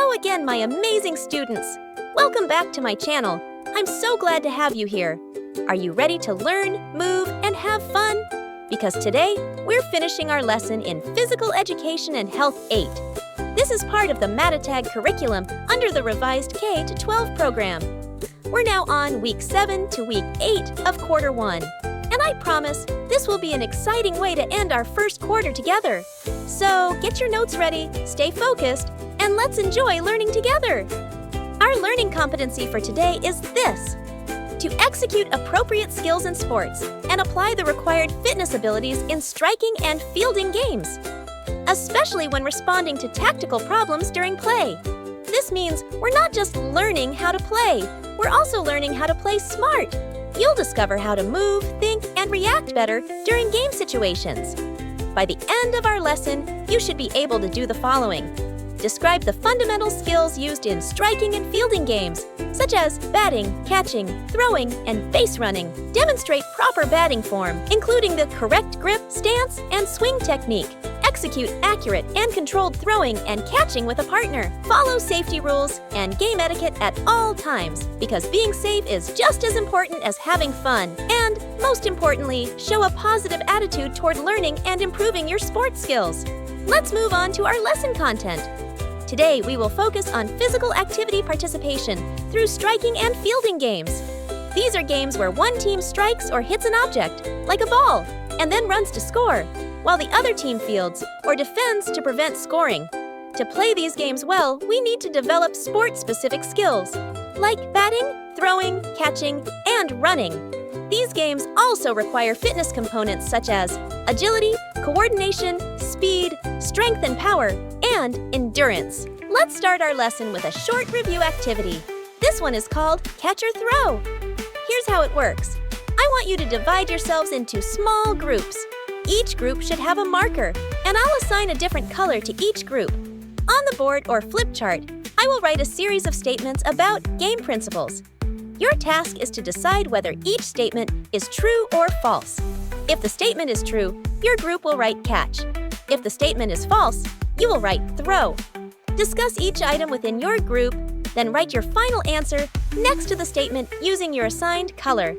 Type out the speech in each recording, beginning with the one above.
Hello again, my amazing students! Welcome back to my channel. I'm so glad to have you here. Are you ready to learn, move, and have fun? Because today, we're finishing our lesson in Physical Education and Health 8. This is part of the Matatag curriculum under the revised K-12 program. We're now on week 7 to week 8 of quarter 1. And I promise this will be an exciting way to end our first quarter together. So get your notes ready, stay focused, and let's enjoy learning together. Our learning competency for today is this: to execute appropriate skills in sports and apply the required fitness abilities in striking and fielding games, especially when responding to tactical problems during play. This means we're not just learning how to play, we're also learning how to play smart. You'll discover how to move, think, and react better during game situations. By the end of our lesson, you should be able to do the following. Describe the fundamental skills used in striking and fielding games, such as batting, catching, throwing, and base running. Demonstrate proper batting form, including the correct grip, stance, and swing technique. Execute accurate and controlled throwing and catching with a partner. Follow safety rules and game etiquette at all times, because being safe is just as important as having fun. And, most importantly, show a positive attitude toward learning and improving your sports skills. Let's move on to our lesson content. Today, we will focus on physical activity participation through striking and fielding games. These are games where one team strikes or hits an object, like a ball, and then runs to score, while the other team fields or defends to prevent scoring. To play these games well, we need to develop sport-specific skills, like batting, throwing, catching, and running. These games also require fitness components such as agility, coordination, speed, strength and power, and endurance. Let's start our lesson with a short review activity. This one is called Catch or Throw. Here's how it works. I want you to divide yourselves into small groups. Each group should have a marker, and I'll assign a different color to each group. On the board or flip chart, I will write a series of statements about game principles. Your task is to decide whether each statement is true or false. If the statement is true, your group will write catch. If the statement is false, you will write throw. Discuss each item within your group, then write your final answer next to the statement using your assigned color.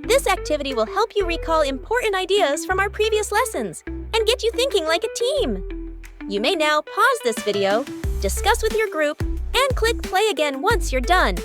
This activity will help you recall important ideas from our previous lessons and get you thinking like a team. You may now pause this video, discuss with your group, and click play again once you're done.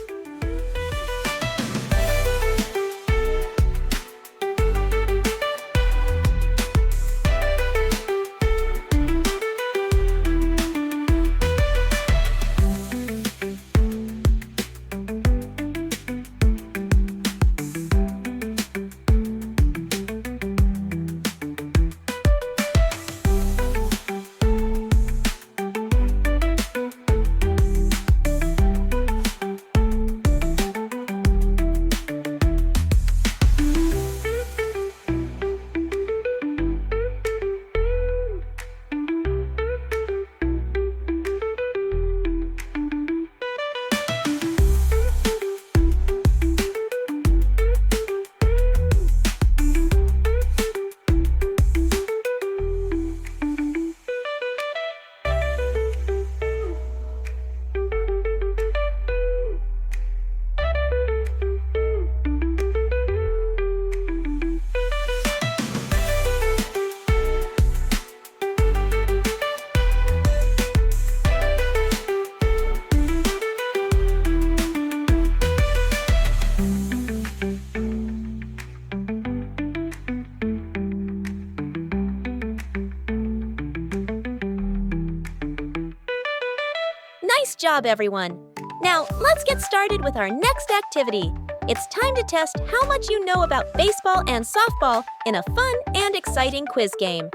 Nice job, everyone! Now, let's get started with our next activity. It's time to test how much you know about baseball and softball in a fun and exciting quiz game.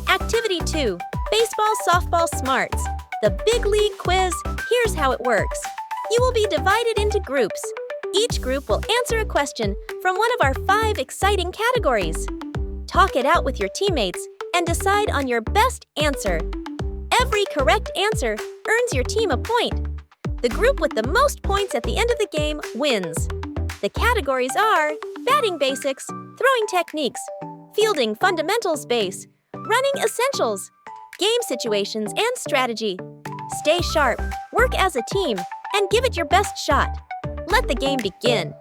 Activity 2, Baseball Softball Smarts. The Big League Quiz. Here's how it works. You will be divided into groups. Each group will answer a question from one of our 5 exciting categories. Talk it out with your teammates and decide on your best answer. Every correct answer earns your team a point. The group with the most points at the end of the game wins. The categories are batting basics, throwing techniques, fielding fundamentals base, running essentials, game situations and strategy. Stay sharp, work as a team, and give it your best shot. Let the game begin.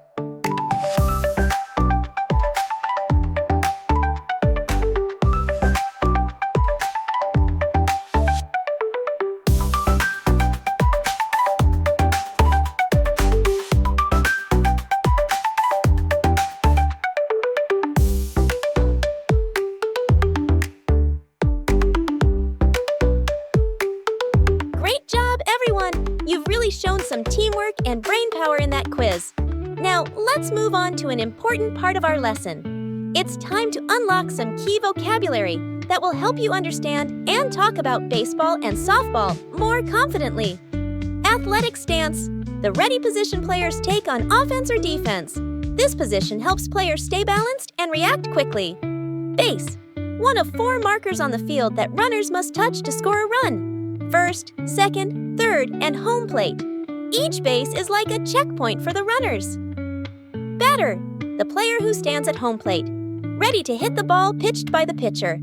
Great job, everyone! You've really shown some teamwork and brain power in that quiz. Now, let's move on to an important part of our lesson. It's time to unlock some key vocabulary that will help you understand and talk about baseball and softball more confidently. Athletic stance, the ready position players take on offense or defense. This position helps players stay balanced and react quickly. Base, one of 4 markers on the field that runners must touch to score a run. First, second, third, and home plate. Each base is like a checkpoint for the runners. Batter, the player who stands at home plate, ready to hit the ball pitched by the pitcher.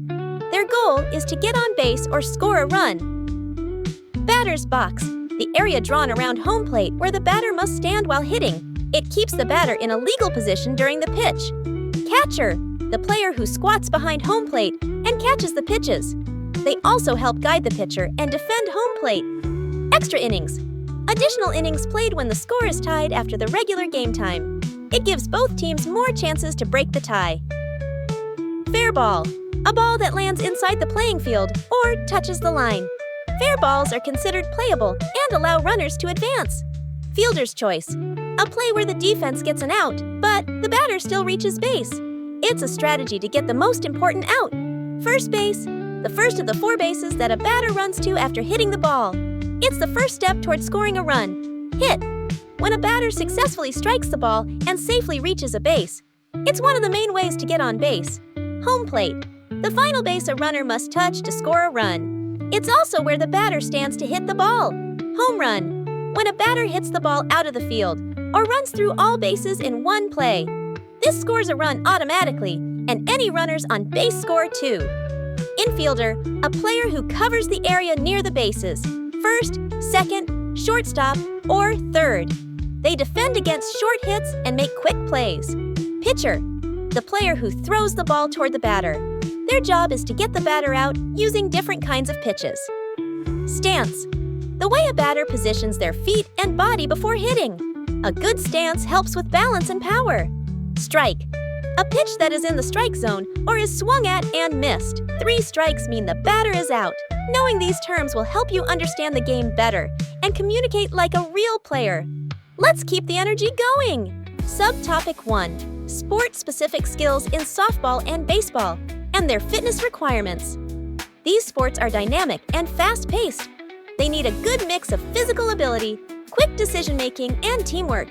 Their goal is to get on base or score a run. Batter's box, the area drawn around home plate where the batter must stand while hitting. It keeps the batter in a legal position during the pitch. Catcher, the player who squats behind home plate and catches the pitches. They also help guide the pitcher and defend home plate. Extra innings, additional innings played when the score is tied after the regular game time. It gives both teams more chances to break the tie. Fair ball, a ball that lands inside the playing field or touches the line. Fair balls are considered playable and allow runners to advance. Fielder's choice, a play where the defense gets an out, but the batter still reaches base. It's a strategy to get the most important out. First base, the first of the 4 bases that a batter runs to after hitting the ball. It's the first step toward scoring a run. Hit, when a batter successfully strikes the ball and safely reaches a base. It's one of the main ways to get on base. Home plate, the final base a runner must touch to score a run. It's also where the batter stands to hit the ball. Home run, when a batter hits the ball out of the field or runs through all bases in one play. This scores a run automatically, and any runners on base score too. Infielder, a player who covers the area near the bases. First, second, shortstop, or third. They defend against short hits and make quick plays. Pitcher, the player who throws the ball toward the batter. Their job is to get the batter out using different kinds of pitches. Stance, the way a batter positions their feet and body before hitting. A good stance helps with balance and power. Strike, a pitch that is in the strike zone or is swung at and missed. 3 strikes mean the batter is out. Knowing these terms will help you understand the game better and communicate like a real player. Let's keep the energy going! Subtopic 1. Sport-specific skills in softball and baseball and their fitness requirements. These sports are dynamic and fast-paced. They need a good mix of physical ability, quick decision-making, and teamwork.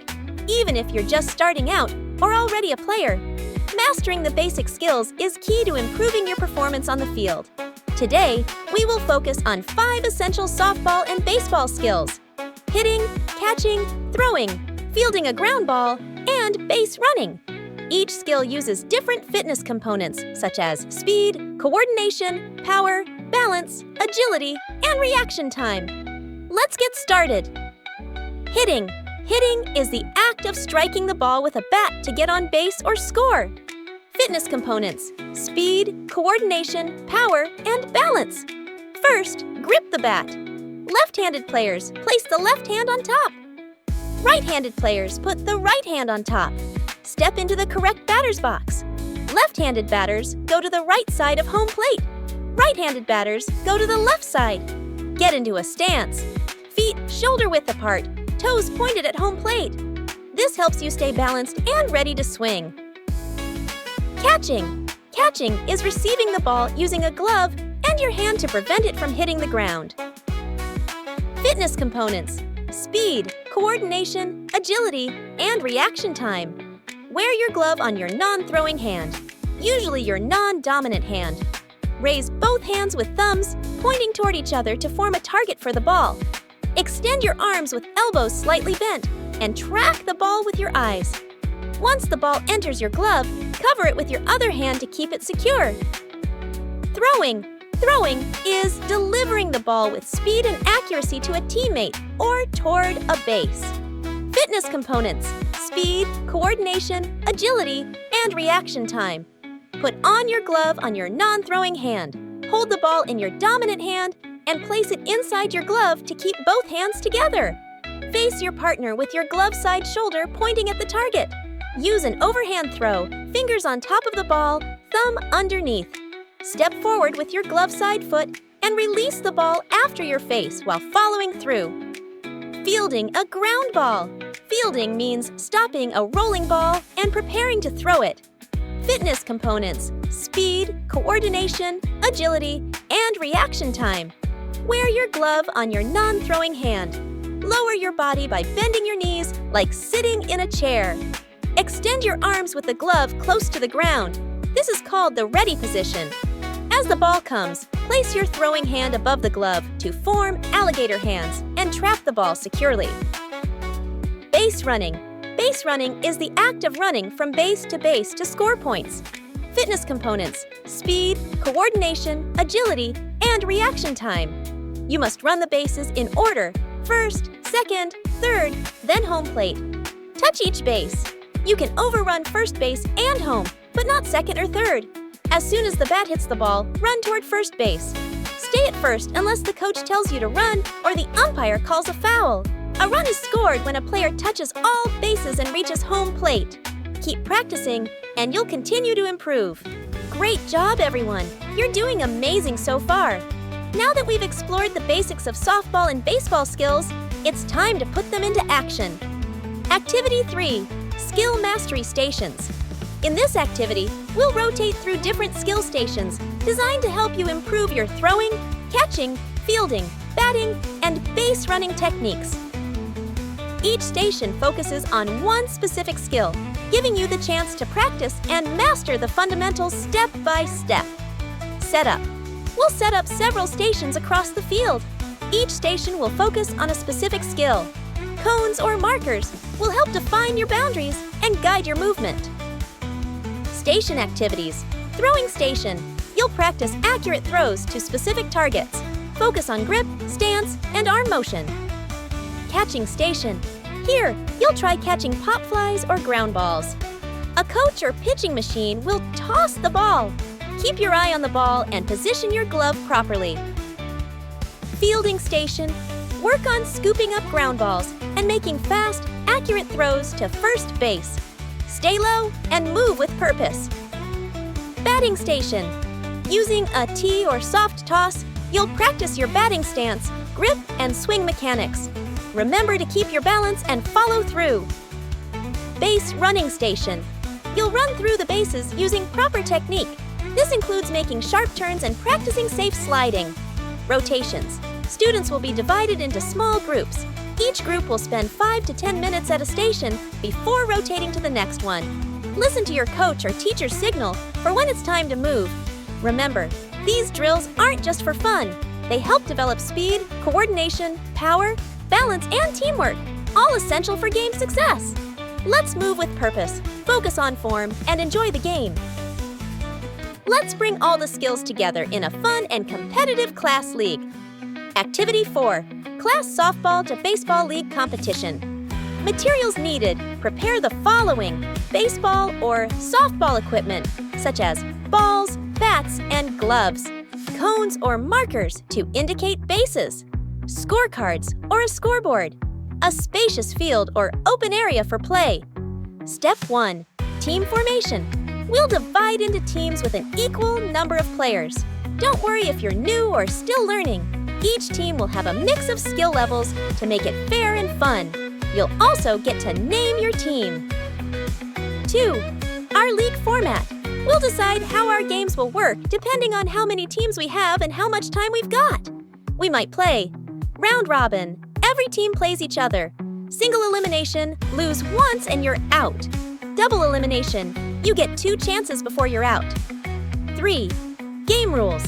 Even if you're just starting out or already a player, mastering the basic skills is key to improving your performance on the field. Today, we will focus on 5 essential softball and baseball skills: hitting, catching, throwing, fielding a ground ball, and base running. Each skill uses different fitness components such as speed, coordination, power, balance, agility, and reaction time. Let's get started. Hitting. Hitting is the act of striking the ball with a bat to get on base or score. Fitness components: speed, coordination, power, and balance. First, grip the bat. Left-handed players place the left hand on top. Right-handed players put the right hand on top. Step into the correct batter's box. Left-handed batters go to the right side of home plate. Right-handed batters go to the left side. Get into a stance. Feet shoulder-width apart, toes pointed at home plate. This helps you stay balanced and ready to swing. Catching. Catching is receiving the ball using a glove and your hand to prevent it from hitting the ground. Fitness components: speed, coordination, agility, and reaction time. Wear your glove on your non-throwing hand, usually your non-dominant hand. Raise both hands with thumbs pointing toward each other to form a target for the ball. Extend your arms with elbows slightly bent and track the ball with your eyes. Once the ball enters your glove, cover it with your other hand to keep it secure. Throwing. Throwing is delivering the ball with speed and accuracy to a teammate or toward a base. Fitness components: speed, coordination, agility, and reaction time. Put on your glove on your non-throwing hand. Hold the ball in your dominant hand and place it inside your glove to keep both hands together. Face your partner with your glove side shoulder pointing at the target. Use an overhand throw, fingers on top of the ball, thumb underneath. Step forward with your glove side foot and release the ball after your face while following through. Fielding a ground ball. Fielding means stopping a rolling ball and preparing to throw it. Fitness components: speed, coordination, agility, and reaction time. Wear your glove on your non-throwing hand. Lower your body by bending your knees like sitting in a chair. Extend your arms with the glove close to the ground. This is called the ready position. As the ball comes, place your throwing hand above the glove to form alligator hands and trap the ball securely. Base running. Base running is the act of running from base to score points. Fitness components: speed, coordination, agility, and reaction time. You must run the bases in order: first, second, third, then home plate. Touch each base. You can overrun first base and home, but not second or third. As soon as the bat hits the ball, run toward first base. Stay at first unless the coach tells you to run or the umpire calls a foul. A run is scored when a player touches all bases and reaches home plate. Keep practicing, and you'll continue to improve. Great job, everyone! You're doing amazing so far. Now that we've explored the basics of softball and baseball skills, it's time to put them into action. Activity 3. Skill Mastery Stations. In this activity, we'll rotate through different skill stations designed to help you improve your throwing, catching, fielding, batting, and base running techniques. Each station focuses on one specific skill, giving you the chance to practice and master the fundamentals step by step. Setup. We'll set up several stations across the field. Each station will focus on a specific skill. Cones or markers will help define your boundaries and guide your movement. Station activities. Throwing station. You'll practice accurate throws to specific targets. Focus on grip, stance, and arm motion. Catching station. Here, you'll try catching pop flies or ground balls. A coach or pitching machine will toss the ball. Keep your eye on the ball and position your glove properly. Fielding station. Work on scooping up ground balls and making fast, accurate throws to first base. Stay low and move with purpose. Batting station. Using a tee or soft toss, you'll practice your batting stance, grip, and swing mechanics. Remember to keep your balance and follow through. Base running station. You'll run through the bases using proper technique. This includes making sharp turns and practicing safe sliding. Rotations. Students will be divided into small groups. Each group will spend 5 to 10 minutes at a station before rotating to the next one. Listen to your coach or teacher's signal for when it's time to move. Remember, these drills aren't just for fun. They help develop speed, coordination, power, balance, and teamwork, all essential for game success. Let's move with purpose, focus on form, and enjoy the game. Let's bring all the skills together in a fun and competitive class league. Activity 4. Class Softball to Baseball League Competition. Materials needed: prepare the following: baseball or softball equipment, such as balls, bats, and gloves. Cones or markers to indicate bases. Scorecards or a scoreboard. A spacious field or open area for play. Step 1. Team formation. We'll divide into teams with an equal number of players. Don't worry if you're new or still learning. Each team will have a mix of skill levels to make it fair and fun. You'll also get to name your team. 2. Our league format. We'll decide how our games will work depending on how many teams we have and how much time we've got. We might play round robin. Every team plays each other. Single elimination, lose once and you're out. Double elimination, you get 2 chances before you're out. 3. Game rules.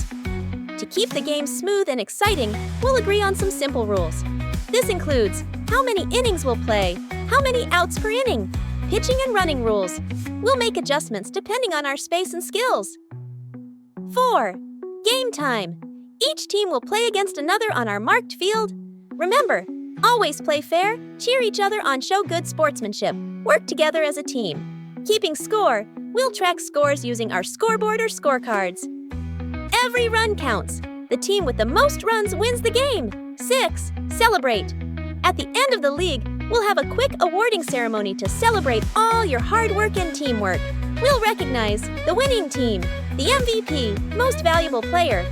To keep the game smooth and exciting, we'll agree on some simple rules. This includes how many innings we'll play, how many outs per inning, pitching and running rules. We'll make adjustments depending on our space and skills. 4. Game time! Each team will play against another on our marked field. Remember, always play fair, cheer each other on, show good sportsmanship, work together as a team. Keeping score, we'll track scores using our scoreboard or scorecards. Every run counts. The team with the most runs wins the game. 6. Celebrate. At the end of the league, we'll have a quick awarding ceremony to celebrate all your hard work and teamwork. We'll recognize the winning team, the MVP, most valuable player,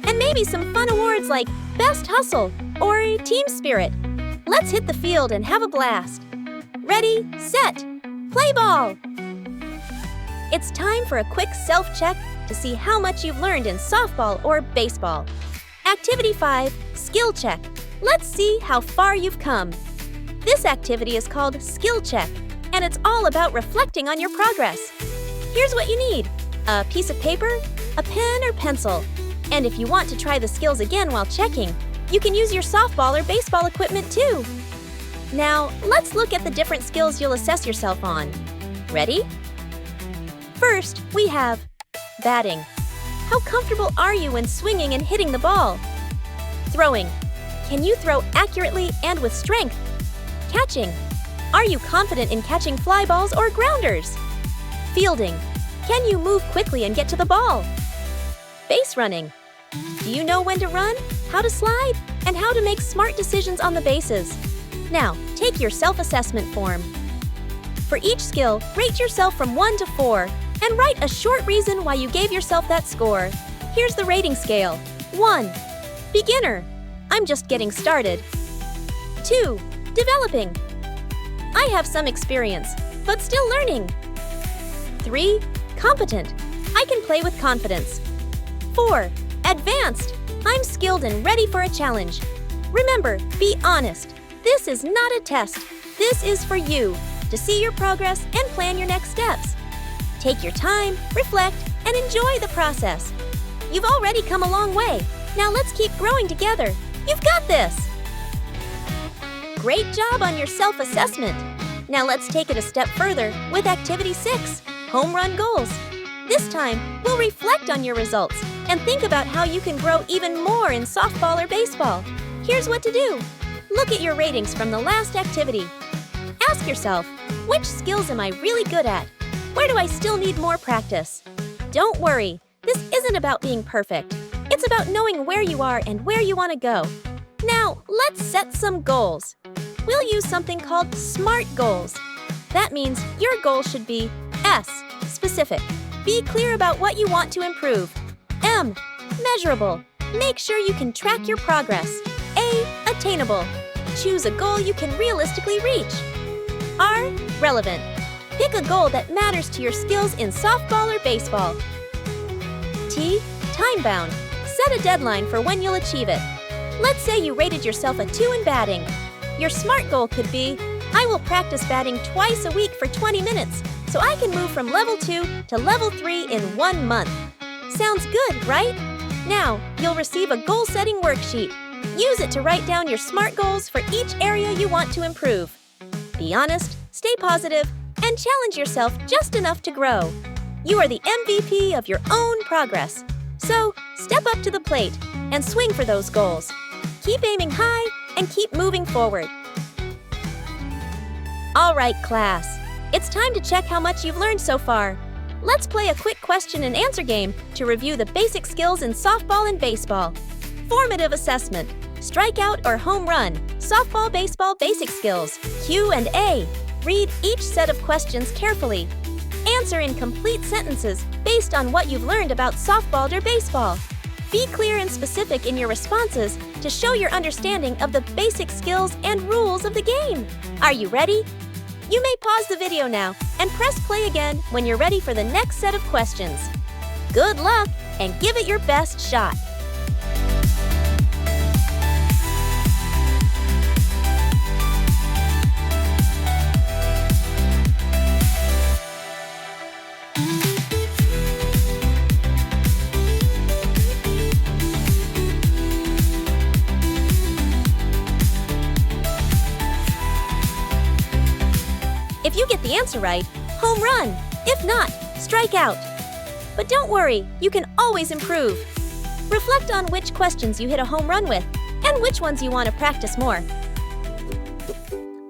and maybe some fun awards like Best Hustle or Team Spirit. Let's hit the field and have a blast. Ready, set, play ball! It's time for a quick self-check to see how much you've learned in softball or baseball. Activity 5, Skill Check. Let's see how far you've come. This activity is called Skill Check, and it's all about reflecting on your progress. Here's what you need: a piece of paper, a pen or pencil. And if you want to try the skills again while checking, you can use your softball or baseball equipment too. Now, let's look at the different skills you'll assess yourself on. Ready? First, we have batting. How comfortable are you when swinging and hitting the ball? Throwing. Can you throw accurately and with strength? Catching. Are you confident in catching fly balls or grounders? Fielding. Can you move quickly and get to the ball? Base running. Do you know when to run, how to slide, and how to make smart decisions on the bases? Now, take your self-assessment form. For each skill, rate yourself from 1 to 4 and write a short reason why you gave yourself that score. Here's the rating scale. 1. Beginner. I'm just getting started. 2. Developing. I have some experience, but still learning. 3. Competent. I can play with confidence. 4. Advanced. I'm skilled and ready for a challenge. Remember, be honest. This is not a test. This is for you, to see your progress and plan your next steps. Take your time, reflect, and enjoy the process. You've already come a long way. Now let's keep growing together. You've got this! Great job on your self-assessment. Now let's take it a step further with Activity 6, Home Run Goals. This time, we'll reflect on your results and think about how you can grow even more in softball or baseball. Here's what to do. Look at your ratings from the last activity. Ask yourself, which skills am I really good at? Where do I still need more practice? Don't worry, this isn't about being perfect. It's about knowing where you are and where you want to go. Now, let's set some goals. We'll use something called SMART goals. That means your goal should be S, specific. Be clear about what you want to improve. M, measurable. Make sure you can track your progress. A, attainable. Choose a goal you can realistically reach. R, relevant. Pick a goal that matters to your skills in softball or baseball. T, time-bound. Set a deadline for when you'll achieve it. Let's say you rated yourself a 2 in batting. Your SMART goal could be, I will practice batting twice a week for 20 minutes so I can move from level 2 to level 3 in 1 month. Sounds good, right? Now, you'll receive a goal-setting worksheet. Use it to write down your SMART goals for each area you want to improve. Be honest, stay positive, and challenge yourself just enough to grow. You are the MVP of your own progress. So, step up to the plate and swing for those goals. Keep aiming high and keep moving forward. All right, class. It's time to check how much you've learned so far. Let's play a quick question and answer game to review the basic skills in softball and baseball. Formative assessment, strikeout or home run, softball, baseball basic skills, Q&A. Read each set of questions carefully. Answer in complete sentences based on what you've learned about softball or baseball. Be clear and specific in your responses to show your understanding of the basic skills and rules of the game. Are you ready? You may pause the video now and press play again when you're ready for the next set of questions. Good luck and give it your best shot. If you get the answer right, home run. If not, strike out. But don't worry, you can always improve. Reflect on which questions you hit a home run with and which ones you want to practice more.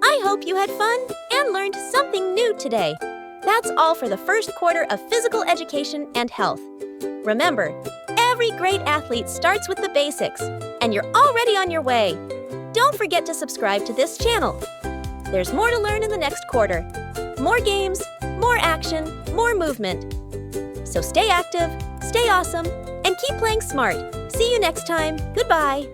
I hope you had fun and learned something new today. That's all for the first quarter of physical education and health. Remember, every great athlete starts with the basics, and you're already on your way. Don't forget to subscribe to this channel. There's more to learn in the next quarter. More games, more action, more movement. So stay active, stay awesome, and keep playing smart. See you next time. Goodbye.